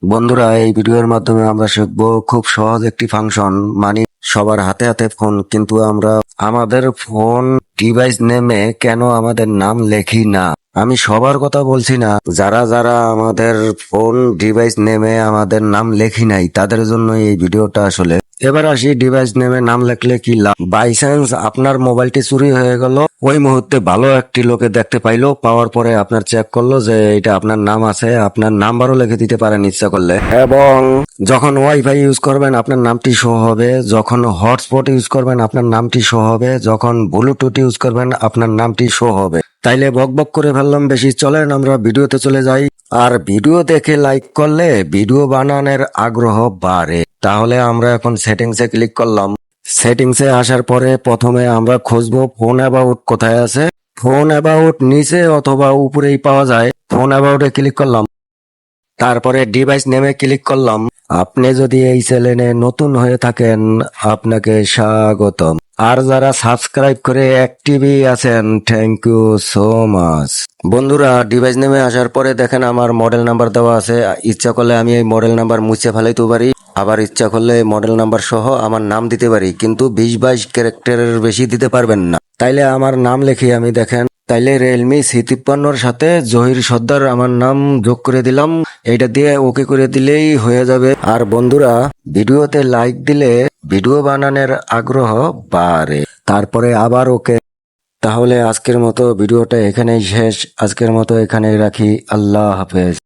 বন্ধুরা, এই ভিডিওর মাধ্যমে আমরা শিখবো খুব সহজ একটি ফাংশন। মানে সবার হাতে হাতে ফোন, কিন্তু আমরা আমাদের ফোন ডিভাইস নেমে কেন আমাদের নাম লেখি না। আমি সবার কথা বলছি না, যারা যারা আমাদের ফোন ডিভাইস নেমে আমাদের নাম লেখি নাই তাদের জন্য এই ভিডিওটা আসলে। এবার আসি, ডিভাইস নেমে নাম লেখলে কি লাভ। বাই চান্স আপনার মোবাইলটি চুরি হয়ে গেল, ওই মুহূর্তে ভালো একটি লোকে দেখতে পাইলো, পাওয়ার পরে আপনার চেক করলো যে এটা আপনার নাম আছে, আপনার নাম্বারও লিখে দিতে পারেন ইচ্ছা করলে। এবং যখন ওয়াইফাই ইউজ করবেন আপনার নামটি শো হবে, যখন হটস্পট ইউজ করবেন আপনার নামটি শো হবে, যখন ব্লুটুথ ইউজ করবেন আপনার নামটি শো হবে। তাইলে বক বক করে ফেললাম বেশি, চলেন আমরা ভিডিওতে চলে যাই। আর ভিডিও দেখে লাইক করলে ভিডিও বানানোর আগ্রহ বাড়ে। তাহলে আমরা এখন সেটিংসে ক্লিক করলাম। সেটিংসে আসার পরে প্রথমে আমরা খুঁজবো ফোন অ্যাবাউট কোথায় আছে। ফোন অ্যাবাউট নিচে অথবা উপরেই পাওয়া যায়। ফোন অ্যাবাউটে ক্লিক করলাম, তারপরে ডিভাইস নেমে ক্লিক করলাম। আপনি যদি এই চ্যানেলে নতুন হয়ে থাকেন আপনাকে স্বাগতম। আর যারা সাবস্ক্রাইব করে অ্যাক্টিভই আছেন, থ্যাংক ইউ সো মাচ। বন্ধুরা, ডিভাইস নেমে আসার পরে দেখেন আমার মডেল নাম্বার দেওয়া আছে। ইচ্ছা করলে আমি এই মডেল নাম্বার মুছে ফেলাইতে পারি, আবার ইচ্ছা করলে মডেল নাম্বার সহ আমার নাম দিতে পারি, কিন্তু 20-22 ক্যারেক্টারের বেশি দিতে পারবেন না। তাইলে আমার নাম লিখি আমি, দেখেন। তাইলে রিয়েলমি C53 সাথে জহির সর্দার আমার নাম যোগ করে দিলাম। এইটা দিয়ে ওকে করে দিলেই হয়ে যাবে। আর বন্ধুরা, ভিডিওতে লাইক দিলে ভিডিও বানানোর আগ্রহ বাড়ে। তারপরে আবার ওকে। তাহলে আজকের মতো ভিডিওটা এখানেই শেষ। আজকের মতো এখানেই রাখি। আল্লাহ হাফেজ।